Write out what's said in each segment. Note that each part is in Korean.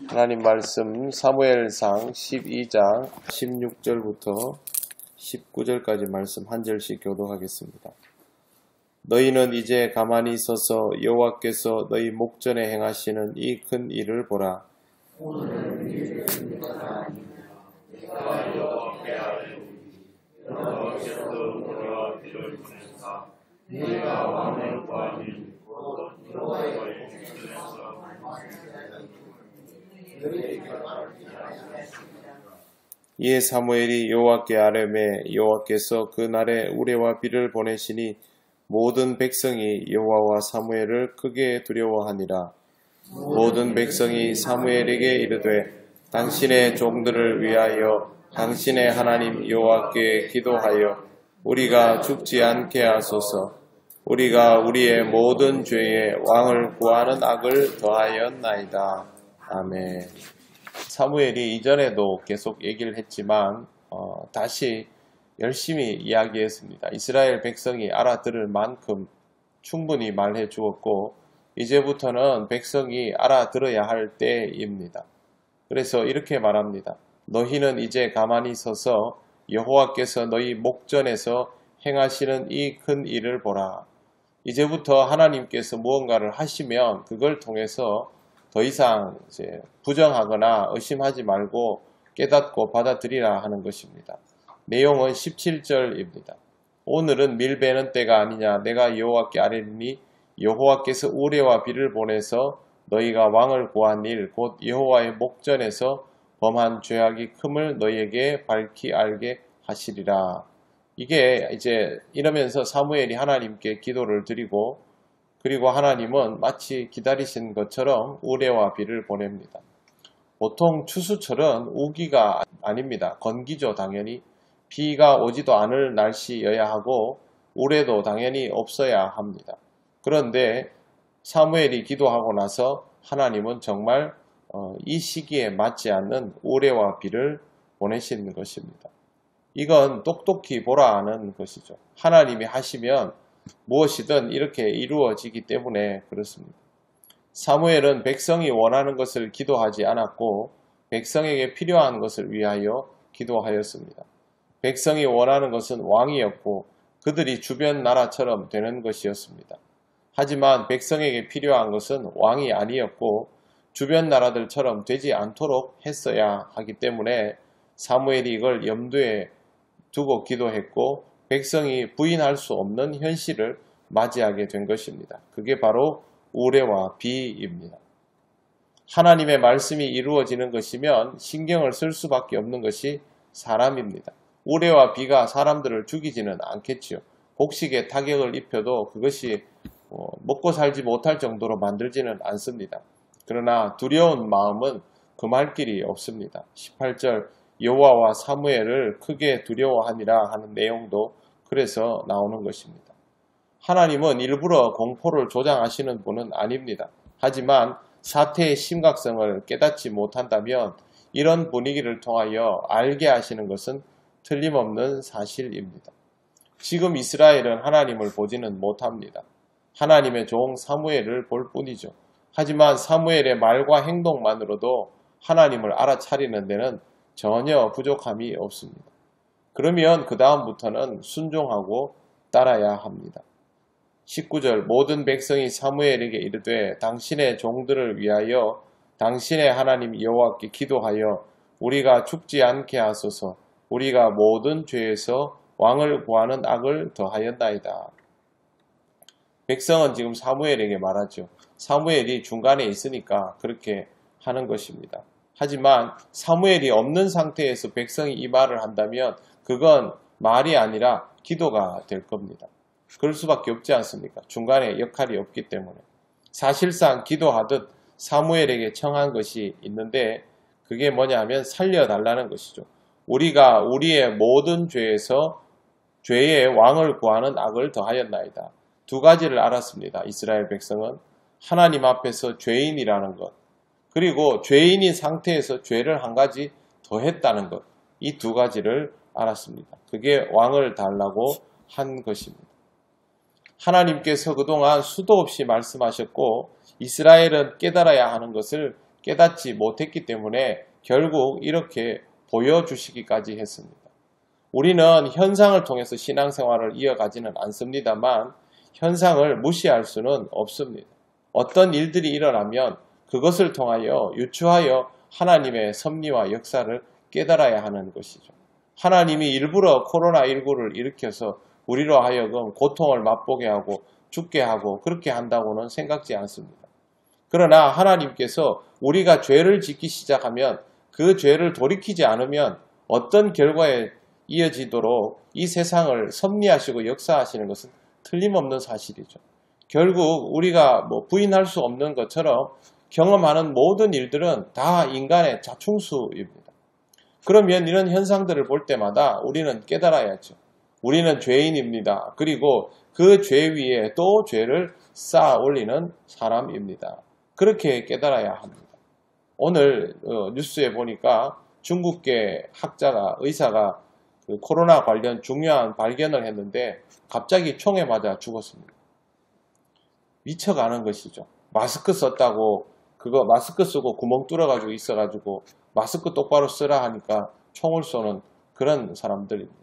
하나님 말씀 사무엘상 12장 16절부터 19절까지 말씀 한 절씩 교독하겠습니다. 너희는 이제 가만히 서서 여호와께서 너희 목전에 행하시는 이 큰 일을 보라. 오늘은 내가 여호와께 아뢰오니 여호와께서 너희와 비를 보내사 내가 왕을 구하니 곧 여호와의 목전에서 이에 사무엘이 여호와께 아뢰매 여호와께서 그날에 우레와 비를 보내시니 모든 백성이 여호와와 사무엘을 크게 두려워하니라. 모든 백성이 사무엘에게 이르되 당신의 종들을 위하여 당신의 하나님 여호와께 기도하여 우리가 죽지 않게 하소서. 우리가 우리의 모든 죄에 왕을 구하는 악을 더하였나이다. 아멘. 사무엘이 이전에도 계속 얘기를 했지만 다시 열심히 이야기했습니다. 이스라엘 백성이 알아들을 만큼 충분히 말해 주었고 이제부터는 백성이 알아들어야 할 때입니다. 그래서 이렇게 말합니다. 너희는 이제 가만히 서서 여호와께서 너희 목전에서 행하시는 이 큰 일을 보라. 이제부터 하나님께서 무언가를 하시면 그걸 통해서 더 이상 이제 부정하거나 의심하지 말고 깨닫고 받아들이라 하는 것입니다. 내용은 17절입니다. 오늘은 밀 베는 때가 아니냐. 내가 여호와께 아뢰니 여호와께서 우레와 비를 보내서 너희가 왕을 구한 일 곧 여호와의 목전에서 범한 죄악이 큼을 너희에게 밝히 알게 하시리라. 이게 이제 이러면서 사무엘이 하나님께 기도를 드리고 그리고 하나님은 마치 기다리신 것처럼 우레와 비를 보냅니다. 보통 추수철은 우기가 아닙니다. 건기죠. 당연히 비가 오지도 않을 날씨여야 하고 우레도 당연히 없어야 합니다. 그런데 사무엘이 기도하고 나서 하나님은 정말 이 시기에 맞지 않는 우레와 비를 보내시는 것입니다. 이건 똑똑히 보라 하는 것이죠. 하나님이 하시면 무엇이든 이렇게 이루어지기 때문에 그렇습니다. 사무엘은 백성이 원하는 것을 기도하지 않았고 백성에게 필요한 것을 위하여 기도하였습니다. 백성이 원하는 것은 왕이었고 그들이 주변 나라처럼 되는 것이었습니다. 하지만 백성에게 필요한 것은 왕이 아니었고 주변 나라들처럼 되지 않도록 했어야 하기 때문에 사무엘이 이걸 염두에 두고 기도했고 백성이 부인할 수 없는 현실을 맞이하게 된 것입니다. 그게 바로 우레와 비입니다. 하나님의 말씀이 이루어지는 것이면 신경을 쓸 수밖에 없는 것이 사람입니다. 우레와 비가 사람들을 죽이지는 않겠지요. 곡식에 타격을 입혀도 그것이 먹고 살지 못할 정도로 만들지는 않습니다. 그러나 두려운 마음은 금할 길이 없습니다. 18절 여호와와 사무엘을 크게 두려워하니라 하는 내용도 그래서 나오는 것입니다. 하나님은 일부러 공포를 조장하시는 분은 아닙니다. 하지만 사태의 심각성을 깨닫지 못한다면 이런 분위기를 통하여 알게 하시는 것은 틀림없는 사실입니다. 지금 이스라엘은 하나님을 보지는 못합니다. 하나님의 종 사무엘을 볼 뿐이죠. 하지만 사무엘의 말과 행동만으로도 하나님을 알아차리는 데는 전혀 부족함이 없습니다. 그러면 그 다음부터는 순종하고 따라야 합니다. 19절 모든 백성이 사무엘에게 이르되 당신의 종들을 위하여 당신의 하나님 여호와께 기도하여 우리가 죽지 않게 하소서. 우리가 모든 죄에서 왕을 구하는 악을 더하였나이다. 백성은 지금 사무엘에게 말하죠. 사무엘이 중간에 있으니까 그렇게 하는 것입니다. 하지만 사무엘이 없는 상태에서 백성이 이 말을 한다면 그건 말이 아니라 기도가 될 겁니다. 그럴 수밖에 없지 않습니까? 중간에 역할이 없기 때문에. 사실상 기도하듯 사무엘에게 청한 것이 있는데 그게 뭐냐면 살려달라는 것이죠. 우리가 우리의 모든 죄에서 죄의 왕을 구하는 악을 더하였나이다. 두 가지를 알았습니다. 이스라엘 백성은 하나님 앞에서 죄인이라는 것 그리고 죄인인 상태에서 죄를 한 가지 더 했다는 것 이 두 가지를 알았습니다. 그게 왕을 달라고 한 것입니다. 하나님께서 그동안 수도 없이 말씀하셨고 이스라엘은 깨달아야 하는 것을 깨닫지 못했기 때문에 결국 이렇게 보여주시기까지 했습니다. 우리는 현상을 통해서 신앙생활을 이어가지는 않습니다만 현상을 무시할 수는 없습니다. 어떤 일들이 일어나면 그것을 통하여 유추하여 하나님의 섭리와 역사를 깨달아야 하는 것이죠. 하나님이 일부러 코로나19를 일으켜서 우리로 하여금 고통을 맛보게 하고 죽게 하고 그렇게 한다고는 생각지 않습니다. 그러나 하나님께서 우리가 죄를 짓기 시작하면 그 죄를 돌이키지 않으면 어떤 결과에 이어지도록 이 세상을 섭리하시고 역사하시는 것은 틀림없는 사실이죠. 결국 우리가 부인할 수 없는 것처럼 경험하는 모든 일들은 다 인간의 자충수입니다. 그러면 이런 현상들을 볼 때마다 우리는 깨달아야죠. 우리는 죄인입니다. 그리고 그 죄 위에 또 죄를 쌓아 올리는 사람입니다. 그렇게 깨달아야 합니다. 오늘 뉴스에 보니까 중국계 의사가 코로나 관련 중요한 발견을 했는데 갑자기 총에 맞아 죽었습니다. 미쳐가는 것이죠. 마스크 썼다고 그거 마스크 쓰고 구멍 뚫어가지고 있어가지고 마스크 똑바로 쓰라 하니까 총을 쏘는 그런 사람들입니다.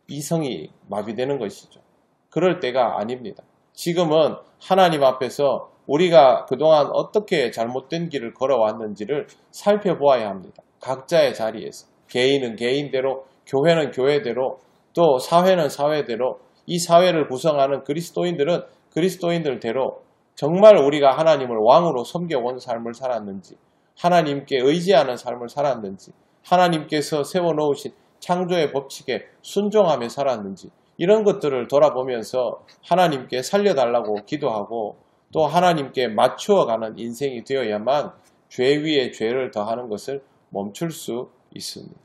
이성이 마비되는 것이죠. 그럴 때가 아닙니다. 지금은 하나님 앞에서 우리가 그동안 어떻게 잘못된 길을 걸어왔는지를 살펴보아야 합니다. 각자의 자리에서. 개인은 개인대로, 교회는 교회대로, 또 사회는 사회대로, 이 사회를 구성하는 그리스도인들은 그리스도인들대로 정말 우리가 하나님을 왕으로 섬겨온 삶을 살았는지, 하나님께 의지하는 삶을 살았는지, 하나님께서 세워놓으신 창조의 법칙에 순종하며 살았는지 이런 것들을 돌아보면서 하나님께 살려달라고 기도하고 또 하나님께 맞추어가는 인생이 되어야만 죄 위에 죄를 더하는 것을 멈출 수 있습니다.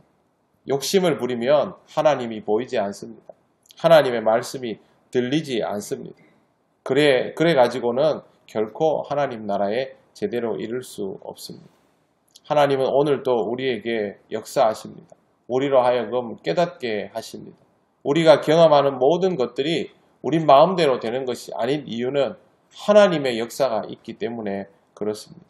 욕심을 부리면 하나님이 보이지 않습니다. 하나님의 말씀이 들리지 않습니다. 그래 가지고는 결코 하나님 나라에 제대로 이룰 수 없습니다. 하나님은 오늘도 우리에게 역사하십니다. 우리로 하여금 깨닫게 하십니다. 우리가 경험하는 모든 것들이 우리 마음대로 되는 것이 아닌 이유는 하나님의 역사가 있기 때문에 그렇습니다.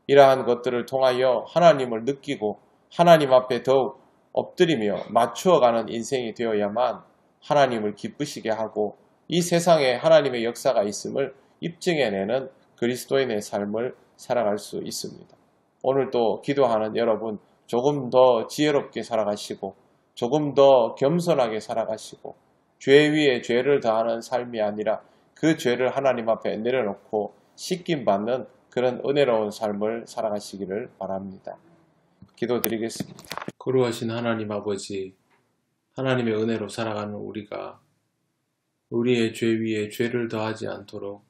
이러한 것들을 통하여 하나님을 느끼고 하나님 앞에 더욱 엎드리며 맞추어가는 인생이 되어야만 하나님을 기쁘시게 하고 이 세상에 하나님의 역사가 있음을 입증해내는 그리스도인의 삶을 살아갈 수 있습니다. 오늘도 기도하는 여러분 조금 더 지혜롭게 살아가시고 조금 더 겸손하게 살아가시고 죄 위에 죄를 더하는 삶이 아니라 그 죄를 하나님 앞에 내려놓고 씻김받는 그런 은혜로운 삶을 살아가시기를 바랍니다. 기도드리겠습니다. 거룩하신 하나님 아버지, 하나님의 은혜로 살아가는 우리가 우리의 죄 위에 죄를 더하지 않도록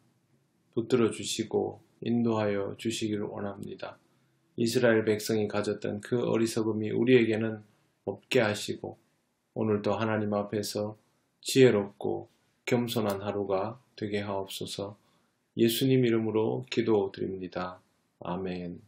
붙들어 주시고 인도하여 주시기를 원합니다. 이스라엘 백성이 가졌던 그 어리석음이 우리에게는 없게 하시고 오늘도 하나님 앞에서 지혜롭고 겸손한 하루가 되게 하옵소서. 예수님 이름으로 기도드립니다. 아멘.